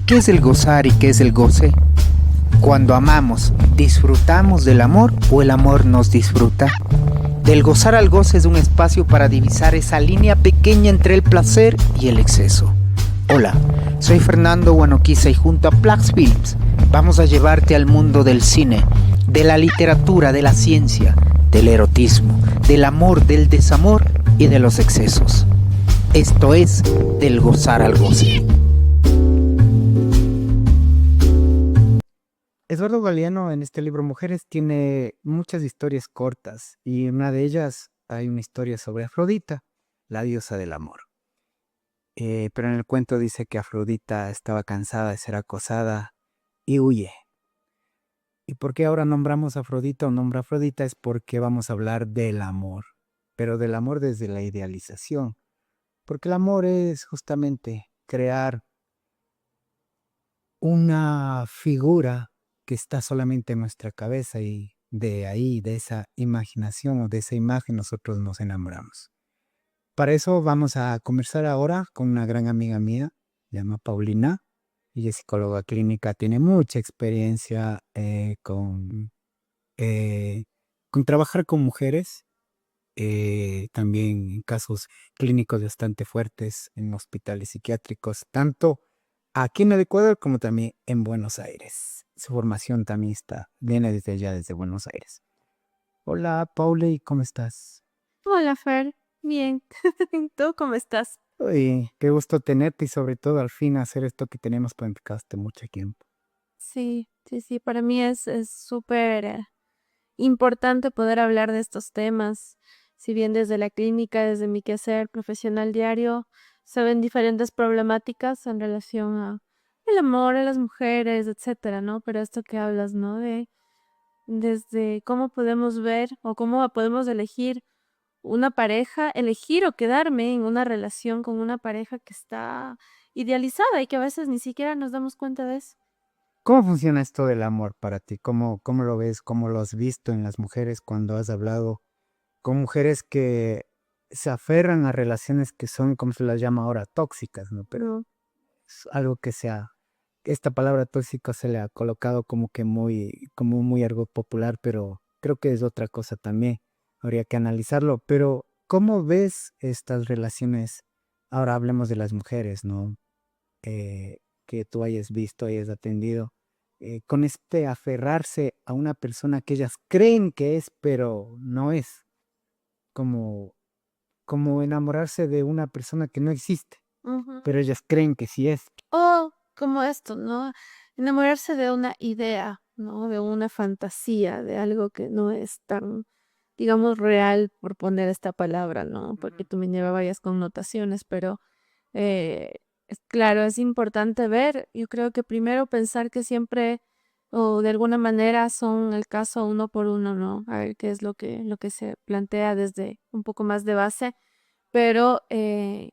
¿Qué es el gozar y qué es el goce? Cuando amamos, ¿disfrutamos del amor o el amor nos disfruta? Del gozar al goce es un espacio para divisar esa línea pequeña entre el placer y el exceso. Hola, soy Fernando Guanoquiza y junto a Plax Films vamos a llevarte al mundo del cine, de la literatura, de la ciencia, del erotismo, del amor, del desamor y de los excesos. Esto es Del gozar al goce. Eduardo Galeano en este libro Mujeres tiene muchas historias cortas y en una de ellas hay una historia sobre Afrodita, la diosa del amor. Pero en el cuento dice que Afrodita estaba cansada de ser acosada y huye. ¿Y por qué ahora nombramos a Afrodita o nombra a Afrodita? Es porque vamos a hablar del amor, pero del amor desde la idealización, porque el amor es justamente crear una figura que está solamente en nuestra cabeza y de ahí, de esa imaginación o de esa imagen nosotros nos enamoramos. Para eso vamos a conversar ahora con una gran amiga mía, se llama Paulina. Ella es psicóloga clínica, tiene mucha experiencia eh, con trabajar con mujeres, también en casos clínicos bastante fuertes en hospitales psiquiátricos, tanto aquí en el Ecuador como también en Buenos Aires. Su formación también viene desde allá, desde Buenos Aires. Hola, Pauli, ¿cómo estás? Hola, Fer. Bien. ¿Tú cómo estás? Uy, qué gusto tenerte y sobre todo al fin hacer esto que tenemos planificado hace mucho tiempo. Sí, sí, sí. Para mí es súper importante poder hablar de estos temas. Si bien desde la clínica, desde mi quehacer profesional diario, se ven diferentes problemáticas en relación a el amor, a las mujeres, etcétera, ¿no? Pero esto que hablas, ¿no? De desde cómo podemos ver o cómo podemos elegir una pareja, elegir o quedarme en una relación con una pareja que está idealizada y que a veces ni siquiera nos damos cuenta de eso. ¿Cómo funciona esto del amor para ti? ¿Cómo lo ves? ¿Cómo lo has visto en las mujeres cuando has hablado con mujeres que se aferran a relaciones que son, como se las llama ahora, tóxicas, ¿no? Pero No. es algo esta palabra tóxico se le ha colocado como muy algo popular, pero creo que es otra cosa también. Habría que analizarlo. Pero, ¿cómo ves estas relaciones? Ahora hablemos de las mujeres, ¿no? Que tú hayas visto, hayas atendido, con este aferrarse a una persona que ellas creen que es, pero no es, como, como enamorarse de una persona que no existe, Ujú. pero ellas creen que sí es. O como esto, ¿no? Enamorarse de una idea, ¿no? De una fantasía, de algo que no es tan, digamos, real, por poner esta palabra, ¿no? Porque Ujú. tú me lleva varias connotaciones, pero es claro, es importante ver. Yo creo que primero pensar que siempre o de alguna manera son el caso uno por uno, ¿no? A ver qué es lo que se plantea desde un poco más de base. Pero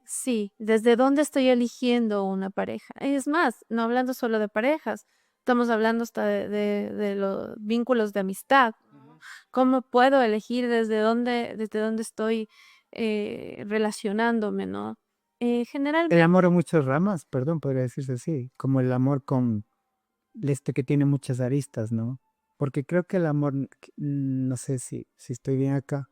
sí, ¿desde dónde estoy eligiendo una pareja? Es más, no hablando solo de parejas, estamos hablando hasta de los vínculos de amistad, ¿no? Ujú. ¿Cómo puedo elegir desde dónde estoy relacionándome, ¿no? El Generalmente, amor a muchas ramas, perdón, podría decirse así, como el amor con que tiene muchas aristas, ¿no? Porque creo que el amor, no sé si estoy bien acá.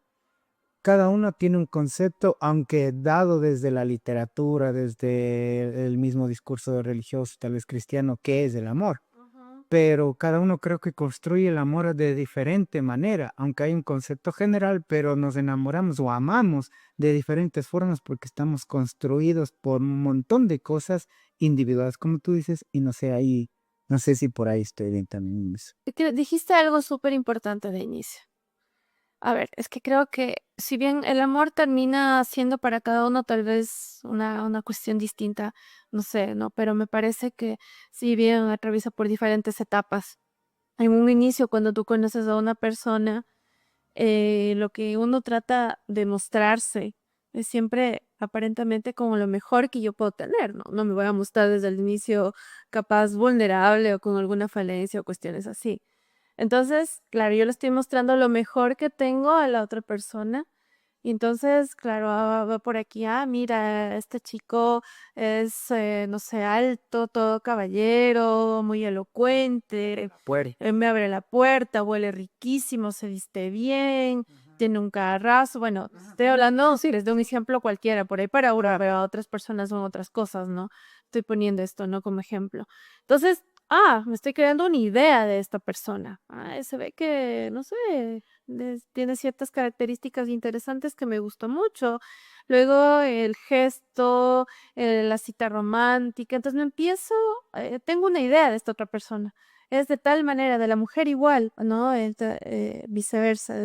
Cada uno tiene un concepto, aunque dado desde la literatura, desde el mismo discurso religioso, tal vez cristiano, que es el amor. ujú, Pero cada uno creo que construye el amor de diferente manera, aunque hay un concepto general, pero nos enamoramos o amamos de diferentes formas porque estamos construidos por un montón de cosas individuales, como tú dices, y no sé ahí, no sé si por ahí estoy bien también en eso. dijiste algo súper importante de inicio. A ver, es que creo que si bien el amor termina siendo para cada uno tal vez una cuestión distinta, no sé, ¿no? Pero me parece que si bien atraviesa por diferentes etapas, en un inicio cuando tú conoces a una persona, lo que uno trata de mostrarse es siempre aparentemente como lo mejor que yo puedo tener, ¿no? No me voy a mostrar desde el inicio capaz vulnerable o con alguna falencia o cuestiones así. Entonces, claro, yo le estoy mostrando lo mejor que tengo a la otra persona, Y entonces, claro, va por aquí, mira, este chico es, no sé, alto, todo caballero, muy elocuente, Puerta. me abre la puerta, huele riquísimo, se viste bien, tiene un carrazo. Bueno, estoy hablando, sí, les doy un ejemplo cualquiera, por ahí para ahora, pero a otras personas son otras cosas, ¿no? Estoy poniendo esto, ¿no? Como ejemplo. Entonces, me estoy creando una idea de esta persona. Se ve que, no sé, tiene ciertas características interesantes que me gustó mucho. Luego el gesto, la cita romántica. Entonces me empiezo, tengo una idea de esta otra persona. Es de tal manera, de la mujer igual, ¿no? Viceversa,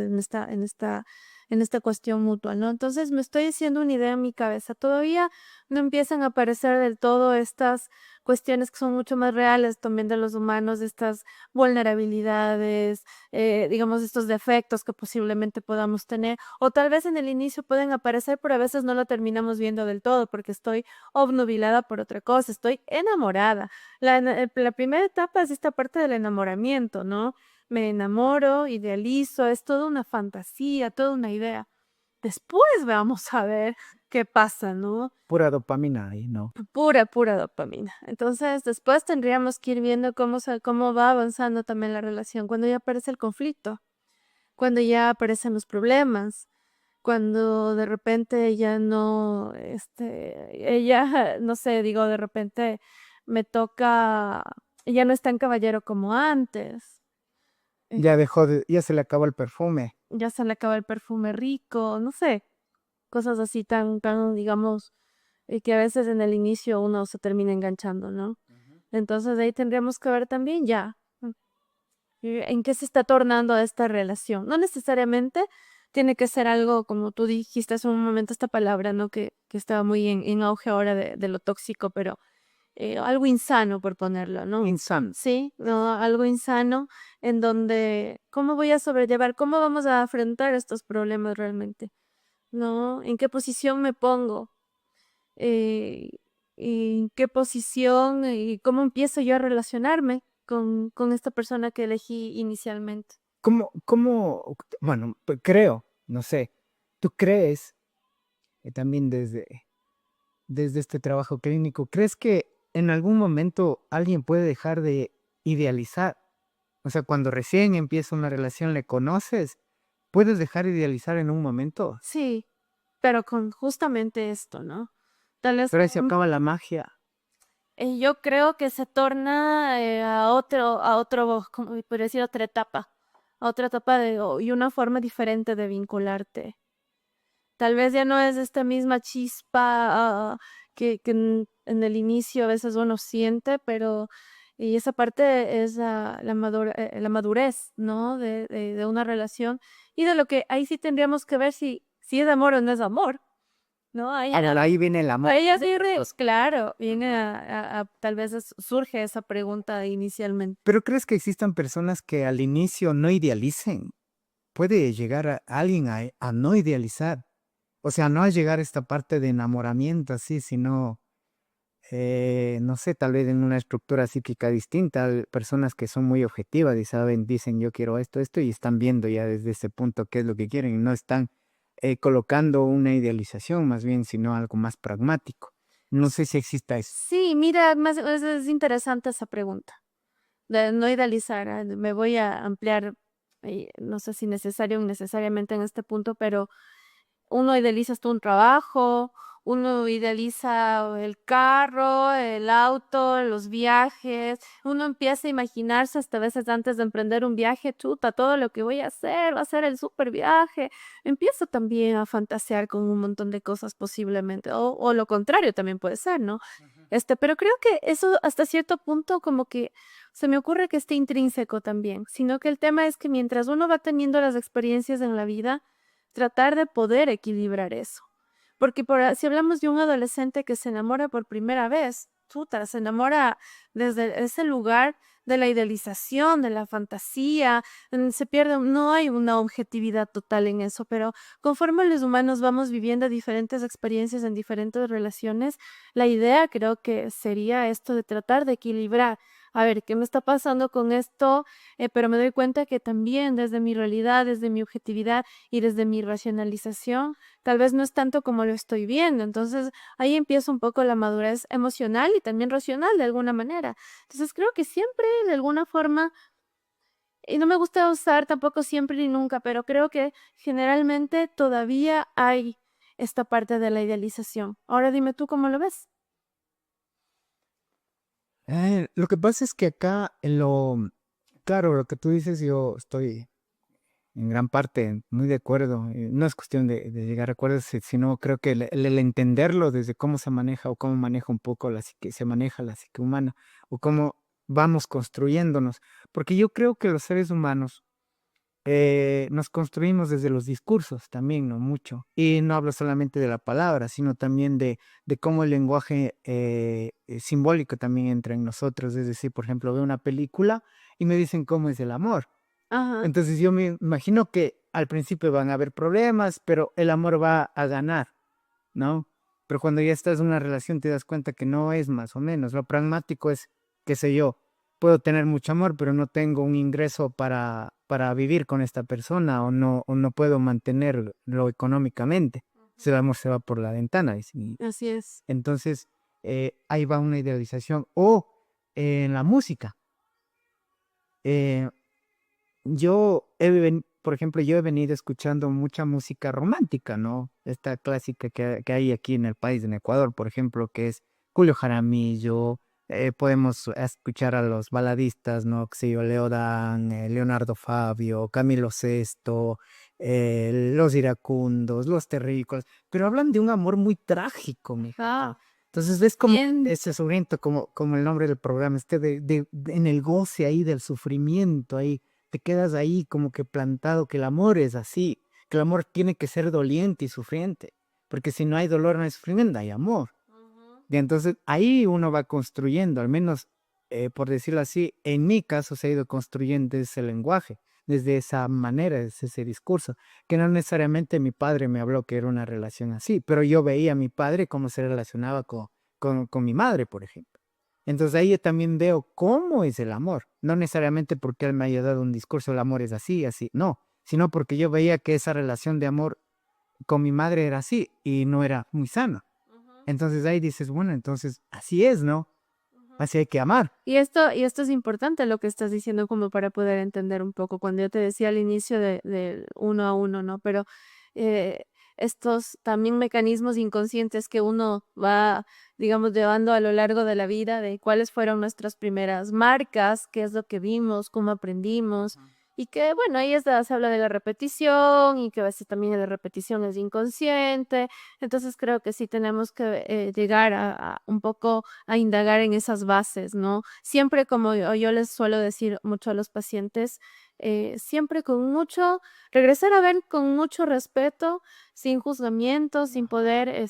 en esta cuestión mutua, ¿no? Entonces me estoy haciendo una idea en mi cabeza. Todavía no empiezan a aparecer del todo estas cuestiones que son mucho más reales también de los humanos, estas vulnerabilidades, digamos, estos defectos que posiblemente podamos tener, o tal vez en el inicio pueden aparecer, pero a veces no lo terminamos viendo del todo porque estoy obnubilada por otra cosa, estoy enamorada. La primera etapa es esta parte del enamoramiento, ¿no? Me enamoro, idealizo, es toda una fantasía, toda una idea. Después vamos a ver qué pasa, ¿no? Pura dopamina ahí, ¿no? Pura, pura dopamina. Entonces, después tendríamos que ir viendo cómo va avanzando también la relación, cuando ya aparece el conflicto, cuando ya aparecen los problemas, cuando de repente ya no, ella, no sé, digo, de repente me toca, ya no es tan caballero como antes, eh, Ya se le acabó el perfume. ya se le acaba el perfume rico, no sé, cosas así tan, digamos, que a veces en el inicio uno se termina enganchando, ¿no? Entonces ahí tendríamos que ver también ya en qué se está tornando esta relación. No necesariamente tiene que ser algo, como tú dijiste hace un momento, esta palabra, ¿no? Que estaba muy en auge ahora de lo tóxico, pero algo insano, por ponerlo, ¿no? Insano. Sí, ¿no? Algo insano en donde, ¿cómo voy a sobrellevar? ¿Cómo vamos a afrontar estos problemas realmente? ¿No? ¿En qué posición me pongo? eh, en qué posición y cómo empiezo yo a relacionarme con esta persona que elegí inicialmente. Bueno, creo, no sé, ¿tú crees, también desde este trabajo clínico, crees que en algún momento alguien puede dejar de idealizar? O sea, cuando recién empieza una relación, le conoces, ¿puedes dejar de idealizar en un momento? Sí, pero con justamente esto, ¿no? Tal vez Pero ahí se acaba la magia. yo creo que se torna a otro, como podría decir, a otra etapa y una forma diferente de vincularte. Tal vez ya no es esta misma chispa que en el inicio a veces uno siente, pero y esa parte es la madurez, ¿no? De una relación y de lo que ahí sí tendríamos que ver si es amor o no es amor, ¿no? Ahí viene el amor. Ahí ya sí, claro, viene tal vez surge esa pregunta inicialmente. ¿Pero crees que existan personas que al inicio no idealicen? Puede llegar a alguien a no idealizar. O sea, no a llegar a esta parte de enamoramiento así, sino, no sé, tal vez en una estructura psíquica distinta. Personas que son muy objetivas y saben, dicen yo quiero esto, esto, y están viendo ya desde ese punto qué es lo que quieren. Y no están colocando una idealización más bien, sino algo más pragmático. No sé si exista eso. Sí, mira, más es interesante esa pregunta. De no idealizar, me voy a ampliar, no sé si necesario o innecesariamente en este punto, pero uno idealiza hasta un trabajo, uno idealiza el carro, el auto, los viajes, uno empieza a imaginarse hasta a veces antes de emprender un viaje, chuta, todo lo que voy a hacer, va a ser el super viaje. Empiezo también a fantasear con un montón de cosas posiblemente, o lo contrario también puede ser, ¿no? Pero creo que eso hasta cierto punto como que se me ocurre que esté intrínseco también, sino que el tema es que mientras uno va teniendo las experiencias en la vida, tratar de poder equilibrar eso. Porque si hablamos de un adolescente que se enamora por primera vez, chuta, se enamora desde ese lugar de la idealización, de la fantasía, se pierde, no hay una objetividad total en eso, pero conforme los humanos vamos viviendo diferentes experiencias en diferentes relaciones, la idea creo que sería esto de tratar de equilibrar a ver, ¿qué me está pasando con esto? Pero me doy cuenta que también desde mi realidad, desde mi objetividad y desde mi racionalización, tal vez no es tanto como lo estoy viendo. Entonces ahí empieza un poco la madurez emocional y también racional de alguna manera. Entonces creo que siempre de alguna forma, y no me gusta usar tampoco siempre ni nunca, pero creo que generalmente todavía hay esta parte de la idealización. Ahora dime tú cómo lo ves. Lo que pasa es que acá claro, lo que tú dices, yo estoy en gran parte muy de acuerdo. No es cuestión de llegar a acuerdos, sino creo que el entenderlo desde cómo se maneja o cómo maneja un poco la psique, se maneja la psique humana o cómo vamos construyéndonos. Porque yo creo que los seres humanos nos construimos desde los discursos también, ¿no? Mucho. Y no hablo solamente de la palabra, sino también de cómo el lenguaje simbólico también entra en nosotros. Es decir, por ejemplo, veo una película y me dicen cómo es el amor. Ajá. Entonces yo me imagino que al principio van a haber problemas, pero el amor va a ganar, ¿no? Pero cuando ya estás en una relación te das cuenta que no es más o menos. Lo pragmático es, qué sé yo, puedo tener mucho amor, pero no tengo un ingreso para vivir con esta persona o no puedo mantenerlo económicamente. Entonces el amor se va por la ventana. Así es. Entonces ahí va una idealización. O en la música. Eh, por ejemplo, yo he venido escuchando mucha música romántica, ¿no? Esta clásica que hay aquí en el país, en Ecuador, por ejemplo, que es Julio Jaramillo. Podemos escuchar a los baladistas, ¿no? Que sé yo, Leodán, Leonardo Fabio, Camilo Sesto, los iracundos, los terrícolas, pero hablan de un amor muy trágico, mija. Ah, Entonces es como bien. ese sufrimiento, como el nombre del programa, en el goce ahí del sufrimiento, ahí te quedas ahí como que plantado, que el amor es así, que el amor tiene que ser doliente y sufriente, porque si no hay dolor, no hay sufrimiento, hay amor. Y entonces ahí uno va construyendo, al menos por decirlo así, en mi caso se ha ido construyendo ese lenguaje, desde esa manera, desde ese discurso, que no necesariamente mi padre me habló que era una relación así, pero yo veía a mi padre cómo se relacionaba con mi madre, por ejemplo. Entonces ahí yo también veo cómo es el amor, no necesariamente porque él me haya dado un discurso, el amor es así, así, no, sino porque yo veía que esa relación de amor con mi madre era así y no era muy sana. Entonces ahí dices, bueno, entonces así es, ¿no? Así hay que amar. Y esto es importante lo que estás diciendo como para poder entender un poco, cuando yo te decía al inicio de uno a uno, ¿no? Pero eh, estos también mecanismos inconscientes que uno va, digamos, llevando a lo largo de la vida, de cuáles fueron nuestras primeras marcas, qué es lo que vimos, cómo aprendimos, y que, bueno, se habla de la repetición y que a veces también la repetición es inconsciente. Entonces creo que sí tenemos que llegar a un poco a indagar en esas bases, ¿no? Siempre, como yo les suelo decir mucho a los pacientes, siempre con mucho, regresar a ver con mucho respeto, sin juzgamiento, sin poder,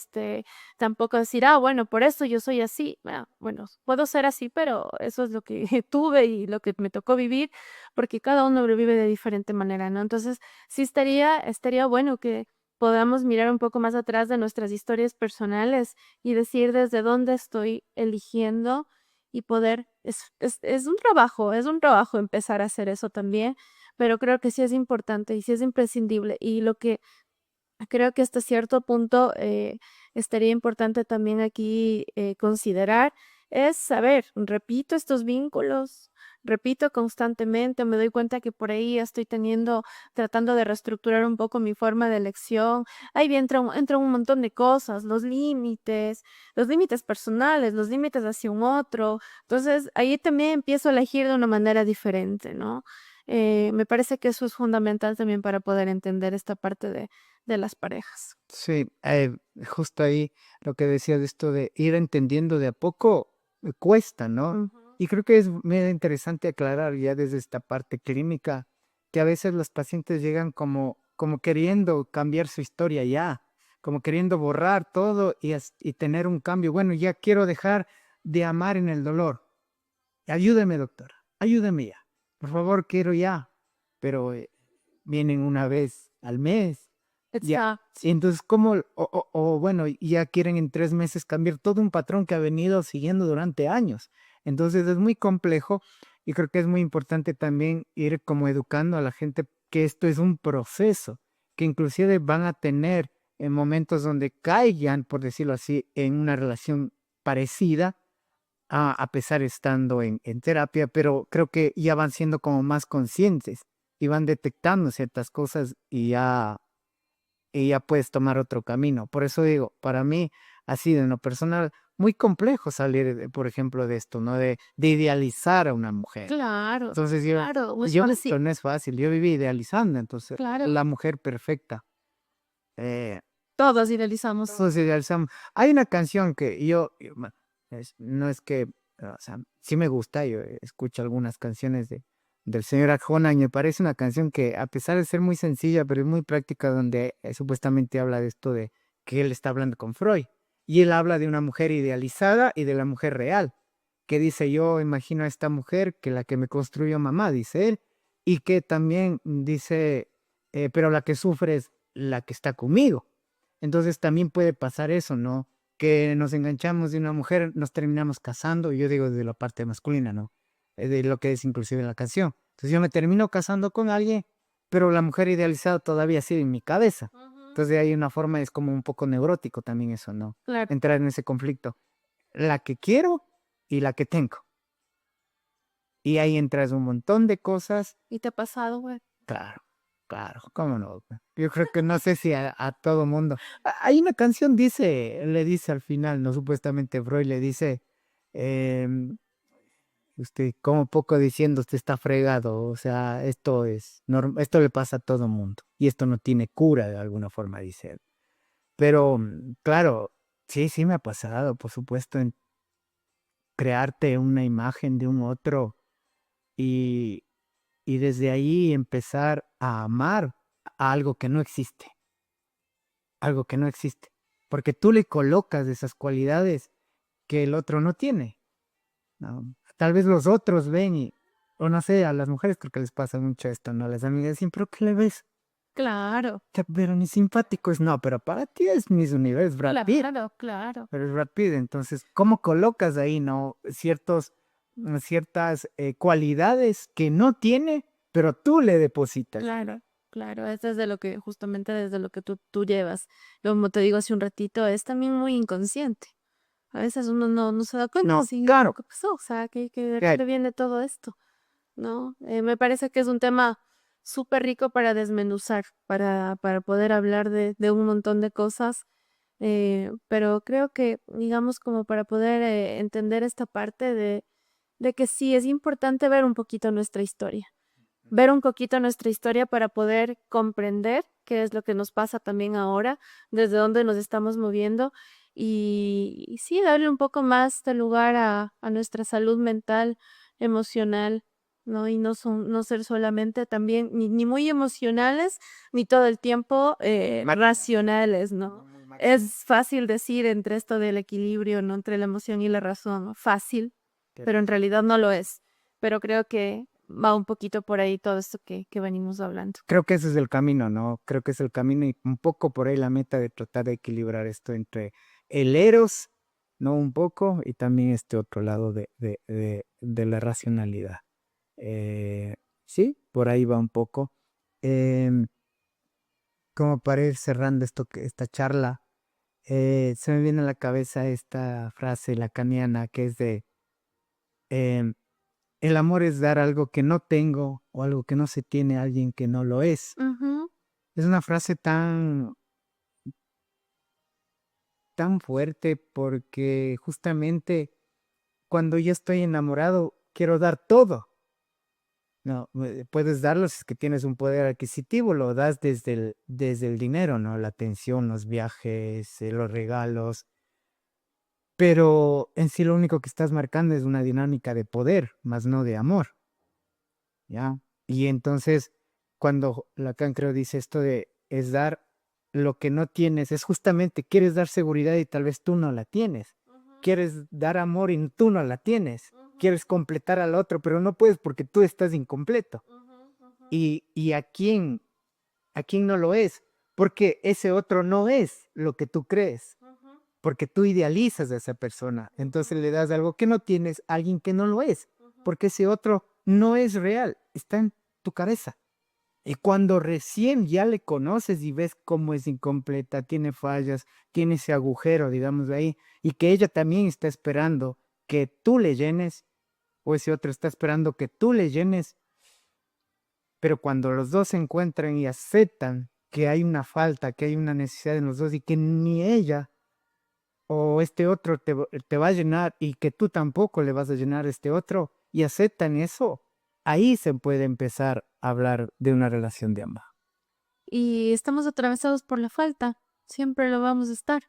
tampoco decir, ah, bueno, por eso yo soy así. Ah, bueno, puedo ser así, pero eso es lo que tuve y lo que me tocó vivir, porque cada uno lo vive de diferente manera, ¿no? Entonces, sí estaría bueno que podamos mirar un poco más atrás de nuestras historias personales y decir desde dónde estoy eligiendo y poder, es un trabajo empezar a hacer eso también, pero creo que sí es importante y sí es imprescindible. Y lo que creo que hasta cierto punto estaría importante también aquí considerar es saber, repito estos vínculos, repito constantemente, me doy cuenta que por ahí estoy tratando de reestructurar un poco mi forma de elección. Ahí bien entra un montón de cosas, los límites personales, los límites hacia un otro. Entonces ahí también empiezo a elegir de una manera diferente, ¿no? Me parece que eso es fundamental también para poder entender esta parte de las parejas. Sí, justo ahí lo que decía de esto de ir entendiendo de a poco cuesta, ¿no? Ujú. Y creo que es muy interesante aclarar ya desde esta parte clínica que a veces los pacientes llegan como queriendo cambiar su historia ya, como queriendo borrar todo y tener un cambio. Bueno, ya quiero dejar de amar en el dolor. Ayúdeme, doctora, ayúdeme ya. Por favor, quiero ya. Pero vienen una vez al mes. Ya. Exacto. Y entonces, ¿cómo? O bueno, ya quieren en 3 meses cambiar todo un patrón que ha venido siguiendo durante años. Entonces es muy complejo y creo que es muy importante también ir como educando a la gente que esto es un proceso, que inclusive van a tener en momentos donde caigan, por decirlo así, en una relación parecida, a pesar estando en terapia, pero creo que ya van siendo como más conscientes y van detectando ciertas cosas y ya puedes tomar otro camino. Por eso digo, para mí, así de lo personal, muy complejo salir, por ejemplo, de esto, ¿no? De idealizar a una mujer. Claro, Entonces claro, no es yo, fácil. no es fácil, yo viví idealizando, entonces, Claro, la mujer perfecta. Eh, todos idealizamos. todos idealizamos. Hay una canción que bueno, no es que, o sea, sí me gusta, yo escucho algunas canciones del señor Arjona y me parece una canción que a pesar de ser muy sencilla, pero es muy práctica, donde supuestamente habla de esto de que él está hablando con Freud y él habla de una mujer idealizada y de la mujer real, que dice: yo imagino a esta mujer que la que me construyó mamá, dice él, y que también dice, pero la que sufre es la que está conmigo. Entonces también puede pasar eso, ¿no? Que nos enganchamos de una mujer, nos terminamos casando, y yo digo de la parte masculina, ¿no? De lo que es inclusive la canción. Entonces yo me termino casando con alguien, pero la mujer idealizada todavía sigue en mi cabeza. Ujú. Entonces hay una forma, es como un poco neurótico también eso, ¿no? Claro. Entrar en ese conflicto. La que quiero y la que tengo. Y ahí entras un montón de cosas. ¿Y te ha pasado, güey? Claro, claro, cómo no. Yo creo que no sé si a todo mundo. Hay una canción, le dice al final, no, supuestamente Freud le dice, em, usted, como poco diciendo, usted está fregado, o sea, esto le pasa a todo mundo y esto no tiene cura de alguna forma, dice él. Pero, claro, sí, sí me ha pasado, por supuesto, en crearte una imagen de un otro y, y desde ahí empezar a amar a algo que no existe, algo que no existe, porque tú le colocas esas cualidades que el otro no tiene, ¿no? Tal vez los otros ven o no sé, a las mujeres creo que les pasa mucho esto, ¿no? Las amigas dicen: pero ¿qué le ves? Claro, Pero ni simpático es, no, pero para ti es Miss Universe, Brad Pitt, claro, claro, pero es Brad Pitt. Entonces, ¿cómo colocas ahí, no? Ciertas cualidades que no tiene, pero tú le depositas. claro, claro. Es desde lo que, justamente desde lo que tú llevas. Como te digo hace un ratito, es también muy inconsciente. A veces uno no se da cuenta, No, sí, claro, ¿qué pasó? O sea, ¿de claro. dónde viene todo esto? ¿No? Me parece que es un tema súper rico para desmenuzar, para poder hablar de un montón de cosas, pero creo que, digamos, como para poder entender esta parte de que sí es importante ver un poquito nuestra historia, ver un poquito nuestra historia para poder comprender qué es lo que nos pasa también ahora, desde dónde nos estamos moviendo y sí, darle un poco más de lugar a nuestra salud mental, emocional, ¿no? Y no ser solamente también ni muy emocionales, ni todo el tiempo racionales, ¿no? Es fácil decir entre esto del equilibrio, ¿no? Entre la emoción y la razón, ¿no? Fácil, pero en realidad no lo es. Pero creo que va un poquito por ahí todo esto que venimos hablando. Creo que ese es el camino, ¿no? Creo que es el camino y un poco por ahí la meta de tratar de equilibrar esto entre el eros, ¿no? Un poco, y también este otro lado de la racionalidad. Sí, por ahí va un poco. Em, Como para ir cerrando esta charla, se me viene a la cabeza esta frase lacaniana que es em, el amor es dar algo que no tengo o algo que no se tiene a alguien que no lo es. Ujú, Es una frase tan fuerte porque justamente cuando yo estoy enamorado quiero dar todo. No, puedes darlo si es que tienes un poder adquisitivo, lo das desde el dinero, ¿no? La atención, los viajes, los regalos, pero en sí lo único que estás marcando es una dinámica de poder, más no de amor, ¿ya? Y entonces, cuando Lacan creo dice esto de es dar lo que no tienes, es justamente quieres dar seguridad y tal vez tú no la tienes. ujú, Quieres dar amor y tú no la tienes. ujú, Quieres completar al otro, pero no puedes porque tú estás incompleto. ujú, ujú, ¿Y a quién no lo es? Porque ese otro no es lo que tú crees. ujú. porque tú idealizas a esa persona. Entonces le das algo que no tienes a alguien que no lo es, porque ese otro no es real, está en tu cabeza. Y cuando recién ya le conoces y ves cómo es incompleta, tiene fallas, tiene ese agujero, digamos, de ahí, y que ella también está esperando que tú le llenes, o ese otro está esperando que tú le llenes, pero cuando los dos se encuentran y aceptan que hay una falta, que hay una necesidad en los dos y que ni ella o este otro te va a llenar y que tú tampoco le vas a llenar a este otro y aceptan eso, ahí se puede empezar a hablar de una relación de amor. Y estamos atravesados por la falta, siempre lo vamos a estar.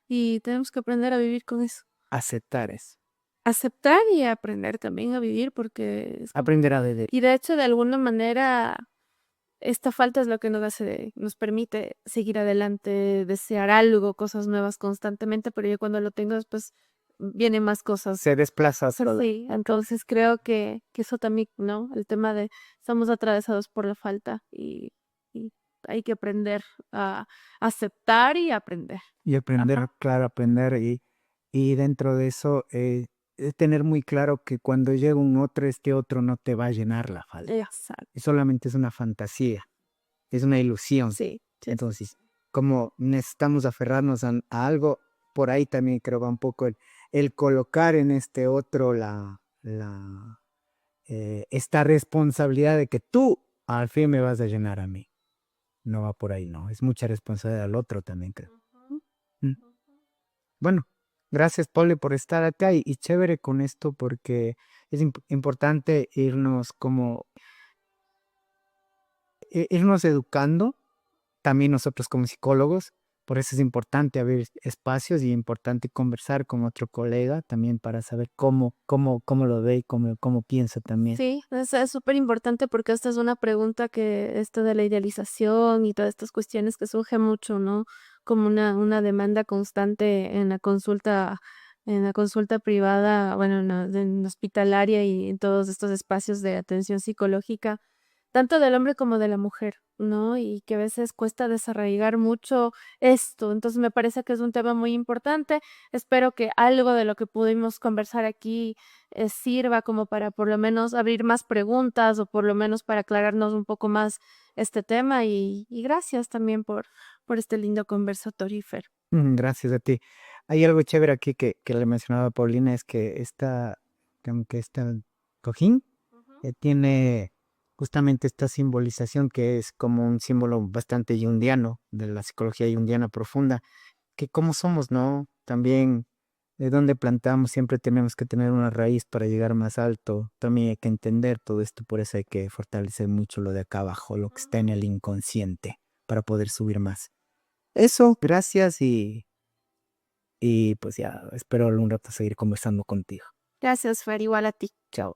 Y tenemos que aprender a vivir con eso. Aceptar eso. Aceptar y aprender también a vivir porque Aprender a vivir. y de hecho de alguna manera esta falta es lo que nos permite seguir adelante, desear algo, cosas nuevas constantemente, pero yo cuando lo tengo después vienen más cosas. Se desplaza sola. Sí, entonces creo que eso también, ¿no? El tema de estamos atravesados por la falta y hay que aprender a aceptar y aprender. Y aprender, Ajá. claro, aprender y dentro de eso tener muy claro que cuando llega un otro, este otro no te va a llenar la falta. Exacto. Y solamente es una fantasía, es una ilusión. Sí, sí. Entonces, como necesitamos aferrarnos a algo, por ahí también creo va un poco el colocar en este otro esta responsabilidad de que tú al fin me vas a llenar a mí. No va por ahí, no. Es mucha responsabilidad al otro también, creo. Ujú. Mm. Bueno, gracias, Pauli, por estar acá y chévere con esto porque es importante irnos como irnos educando también nosotros como psicólogos. Por eso es importante abrir espacios y importante conversar con otro colega también para saber cómo lo ve y cómo piensa también. Sí, es súper importante porque esta es una pregunta que esto de la idealización y todas estas cuestiones que surge mucho, ¿no? Como una demanda constante en la consulta privada, bueno, en hospitalaria y en todos estos espacios de atención psicológica, tanto del hombre como de la mujer, ¿no? Y que a veces cuesta desarraigar mucho esto. Entonces me parece que es un tema muy importante. Espero que algo de lo que pudimos conversar aquí sirva como para por lo menos abrir más preguntas o por lo menos para aclararnos un poco más este tema y gracias también por este lindo conversatorio, Fer. Gracias a ti. Hay algo chévere aquí que le mencionaba a Paulina, es que como que esta cojín tiene justamente esta simbolización que es como un símbolo bastante junguiano, de la psicología junguiana profunda, que como somos, ¿no? También de dónde plantamos siempre tenemos que tener una raíz para llegar más alto. También hay que entender todo esto, por eso hay que fortalecer mucho lo de acá abajo, lo que está en el inconsciente, para poder subir más. Eso, gracias y pues ya espero algún rato seguir conversando contigo. Gracias, Fer, igual a ti. Chao.